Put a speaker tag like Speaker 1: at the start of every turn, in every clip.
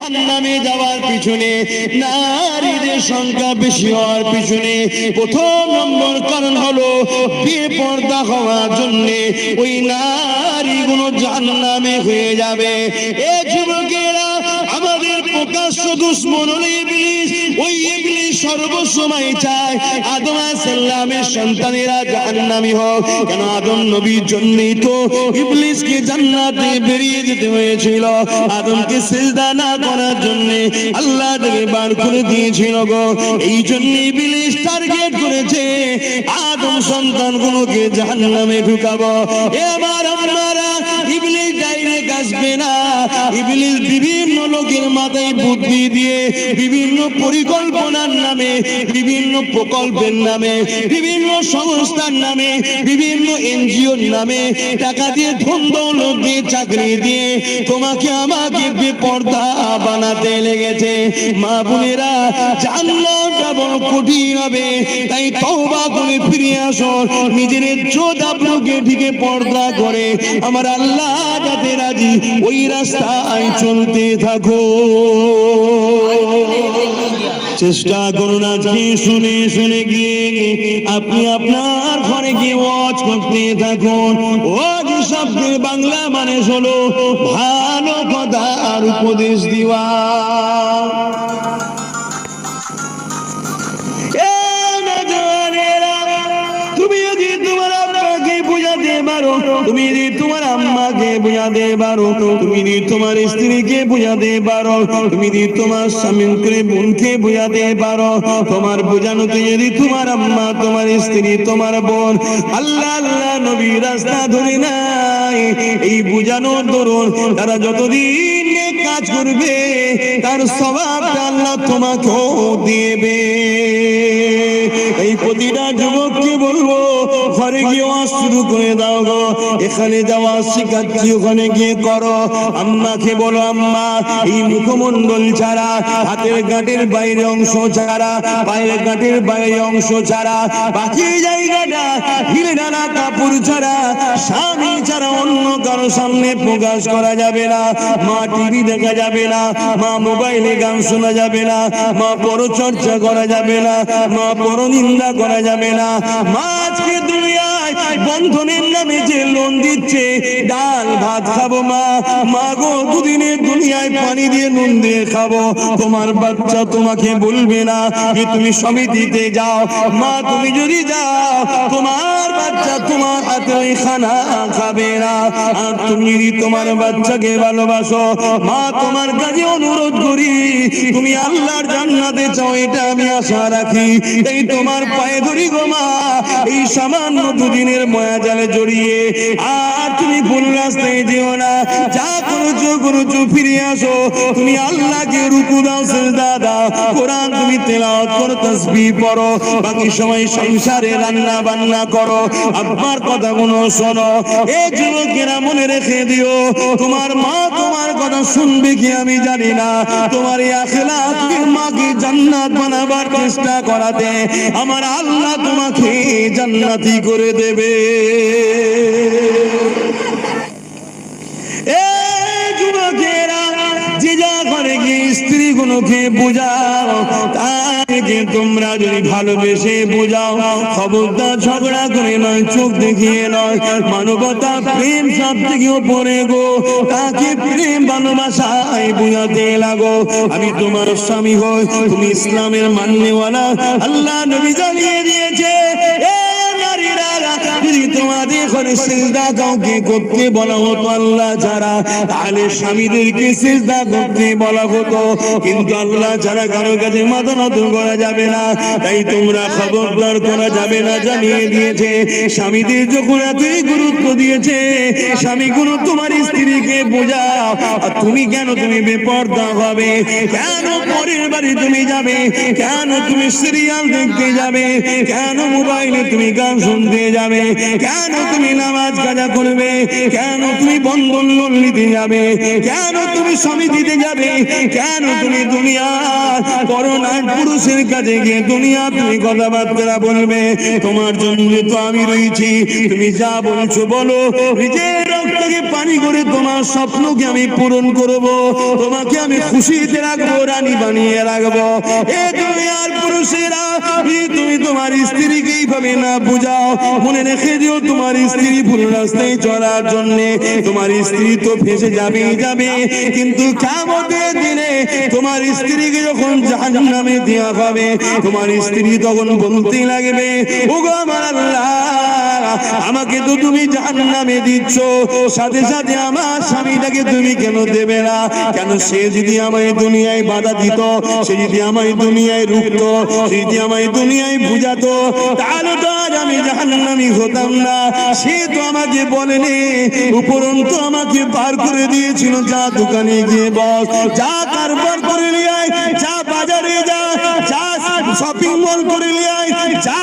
Speaker 1: জাহান্নামে যাওয়ার পিছনে, নারীদের সংখ্যা বেশি হওয়ার পিছনে প্রথম নম্বর কারণ হলো বেপর্দা হওয়ার জন্য ওই নারীগুলো জাহান্নামে হয়ে যাবে। এ যুবকেরা, আমাদের প্রকাশ্য দুশমন হলো ইবলিস। ওই ইবলিস সর্বসময় চায় আদম আলাইহিস সালামের সন্তানেরা জাহান্নামী হোক। কেন? আদম নবীর জন্যই তো ইবলিসকে জান্নাতে বেরিয়ে যেতে হয়েছিল। আদমকে সিজদা না করার জন্য আল্লাহ তাকে বার করে দিয়েছিল গো। এই জন্য ইবলিস টার্গেট করেছে আদম সন্তানগুলোকে জাহান্নামে ঢুকাবো। এবার আপনারা, ইবলিস ডাইরেক্ট আসবে না। ইবলিস বিভিন্ন লোকের মাথায় বুদ্ধি দিয়ে, বিভিন্ন পরিকল্পনার নামে, বিভিন্ন প্রকল্পের নামে, বিভিন্ন সংস্থার নামে, বিভিন্ন এনজিওর নামে টাকা দিয়ে, ধন দৌলত দিয়ে, চাকরি দিয়ে তোমাকে আমাকে বেপর্দা বানাতে লেগেছে। মা বোনেরা, জান্নাতটা বড় কঠিন হবে, তাই তওবা করে ফিরে আসো। নিজের ইজ্জত আবরুকে ঢেকে পর্দা করে আমার আল্লাহ যাতে রাজি, ওই রাস্তায় চলতে থাকো। চেষ্টা করুন আজকে শুনে শুনে গিয়ে আপনি আপনার ঘরে গিয়ে ওয়াজ করতে থাকুন। ওয়াজ শব্দের বাংলা মানে হলো ভালো কথা আর উপদেশ দেওয়া। তুমি যদি তোমার আব্বাকে বুঝাতে পারো, তুমি যদি তোমার আম্মাকে বুঝাতে পারো, তুমি যদি তোমার স্ত্রীকে বুঝাতে পারো, তুমি যদি তোমার স্বামীকে, বোনকে বুঝাতে পারো, তোমার বুঝানোতে যদি তোমার আম্মা, তোমার স্ত্রী, তোমার বোন আল্লাহ আল্লাহ নবী রাস্তা ধরে নাই, এই বুঝানোর দরুন তারা যতদিন কাজ করবে তার সওয়াবটা আল্লাহ তোমাকেও দিবে। এই প্রতিটা যুবককে বলবো, ঘরে গিয়ে ওয়াজ শুরু করে দাও গো। এখানে যাওয়া শিখাচ্ছি, ওখানে গিয়ে করো। আম্মাকে বলো, আম্মা এই মুখমণ্ডল ছাড়া, হাতের গাঁটের বাইরে অংশ ছাড়া, পায়ের গাঁটের বাইরে অংশ ছাড়া, বাকি জায়গাটা হিলে ডালা কাপড় ছাড়া, স্বামী ছাড়া অন্য কারো সামনে প্রকাশ করা যাবে না। মা টিভি দেখা যাবে না, মা মোবাইলে গান শোনা যাবে না, মা পরচর্চা করা যাবে না, মা পরনিন্দা করা যাবে না। মা আজকে দুনিয়ায় বন্ধনের নামে যে লোন দিচ্ছে, ডাল ভাত খাবো মা, মা গো দুদিনের দুনিয়ায় পানি দিয়ে নুন দিয়ে খাবো। তোমার বাচ্চা তোমাকে বলবে না যে তুমি সমিতিতে যাও। মা তুমি যদি যাও, তোমার বাচ্চা তোমার হাতে খানা খাবে না। আর তুমি যদি তোমার বাচ্চাকে ভালোবাসো, মা তোমার কাছে অনুরোধ করি, তুমি আল্লাহর জান্নাতে চাও, এটা আমি আশা রাখি। এই তোমার পায়ে ধরি গো মা, এই সামান্য দুদিনের মায়া জালে জড়িয়ে আর তুমি ভুল রাস্তায় যেও না। যা করেছো ফিরে আসো। তুমি আল্লাহকে রুকু দাও, সিজদা দাও, কোরআন তুমি তেলাওয়াত করো, তাসবিহ পড়ো, বাকি সময় সংসারে রান্না বান্না করো। আমার কথাগুলো শোনো। এই যুবকেরা মনে রেখে দিও, তোমার মা তোমার কথা শুনবে কি আমি জানি না, তোমার এই আখিরাতের মাকে জান্নাত বানাবার চেষ্টা করাতে আমার আল্লাহ তোমাকে জান্নাতি করে দেবে। যুবকেরা, যে যা করে গিয়ে স্ত্রীগুলোকে বোঝাও, তাকে তোমরা যদি ভালোবেসে বোঝাও, খবরদার ঝগড়া করে নয়, চোখ দেখিয়ে নয়, মানবতা প্রেম সব থেকে উপরে গো। তাকে প্রেম ভালোবাসায় বোঝাতে লাগো, আমি তোমার স্বামী হই, তুমি ইসলামের মাননেওয়ালা। আল্লাহ নবী জানিয়ে দিয়েছে, যদি তোমাদের ঘরে সিজদা কাউকে করতে বলা হতো আল্লাহ ছাড়া, তাহলে স্বামীদেরকে সিজদা করতে বলা হতো, কিন্তু আল্লাহ ছাড়া কারো কাছে মাথা নত করা যাবে না। তাই তোমরা খবরদার করা যাবে না জানিয়ে দিয়েছে। স্বামীদের যখন এতই গুরুত্ব দিয়েছে, স্বামীগুলো তোমার স্ত্রীকে বোঝাও। আর তুমি কেন তুমি বেপর্দা হবে? কেন পরের বাড়ি তুমি যাবে? কেন তুমি সিরিয়াল দেখতে যাবে? কেন মোবাইলে তুমি গান শুনতে যাবে? কেন তুমি নামাজ কাজা করবে, কেন তুমি বন্ধন লোন নিতে যাবে, কেন তুমি স্বামী দিতে যাবে, কেন তুমি দুনিয়া করোনার পুরুষের কাছে গিয়ে দুনিয়া তুমি কথাবার্তা বলবে? তোমার জন্য তো আমি রয়েছি, তুমি যা বলছো বলো। নিজের রক্তকে পানি করে তোমার স্বপ্নকে আমি পূরণ করব, তোমাকে আমি খুশিতে রাখবো, রানী বানিয়ে রাখবো। এ দুনিয়ার পুরুষেরা, তুমি তোমার স্ত্রীকে এইভাবে না বুঝাও, মনে রেখে দিও তোমার স্ত্রী ভুল রাস্তায় চলার জন্য তোমার স্ত্রী তো ফেঁসে যাবেই যাবে, কিন্তু কিয়ামতের দিনে তোমার স্ত্রীকে যখন জাহান্নামে দেওয়া হবে, তোমার স্ত্রী তখন বলতে লাগবে, ওগো আমার আল্লাহ, আমাকে তো তুমি জাহান্নামে দিচ্ছ, সাথে সাথে আমার স্বামীটাকে তুমি কেন দেবে না? কেন সে যদি আমায় দুনিয়ায় বাধা দিত, সে যদি আমায় দুনিয়ায় রুখত, সে যদি আমায় দুনিয়ায় বুঝাতো, তাহলে তো আজ আমি জাহান্নামী হতাম না। সে তো আমাকে বলেনি, উপরন্তু আমাকে পার করে দিয়েছিল, যা দোকানে গিয়ে বস, যা কারবার করে নিয়ে আয়, যা বাজারে যা, যা শপিং মল করে নিয়ে আয়, যা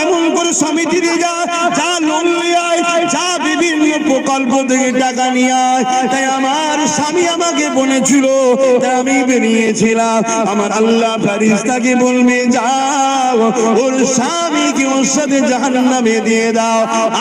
Speaker 1: এমন করে সমিতিতে যা, যা লোন নিয়ে আয়, যা বিভিন্ন প্রকল্প থেকে টাকা নিয়ে আয়। তাই আমার স্বামী আমাকে বলেছিল, তাই আমি বেরিয়েছিলাম। আমার আল্লাহ ফেরেশতাকে বলবে, যাও ওর স্বামীকে ওর সাথে জাহান্নামে দিয়ে দাও।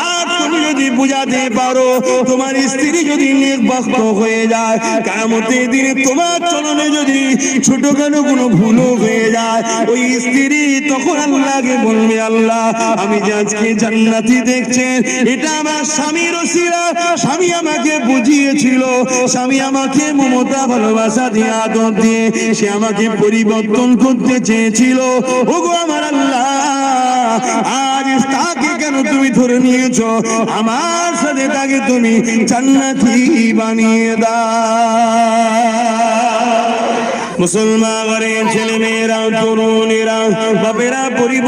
Speaker 1: আর তুমি যদি বুঝাতে পারো, তোমার স্ত্রী যদি নেকবাক্ত হয়ে যায়, কিয়ামতের দিনে তোমার চলনে যদি ছোটখাটো কোনো ভুলও হয়ে যায়, ওই স্ত্রী তখন আল্লাহকে বলবে, আল্লাহ, আমি যে আজকে জান্নাতি দেখছেন, এটা আমার স্বামীর ওসিলা। স্বামী আমাকে বুঝিয়েছিল, স্বামী আমাকে মমতা ভালোবাসা দিয়ে আদর দিয়ে সে আমাকে পরিবর্তন করতে চেয়েছিল। ওগো আমার আল্লাহ, আজ তাকে কেন তুমি ধরে নিয়েছো? আমার সাথে তাকে তুমি জান্নাতি বানিয়ে দাও। মুসলমান ঘরের ছেলে মেয়েরা, তরুণেরা, বাপেরা, পরিবার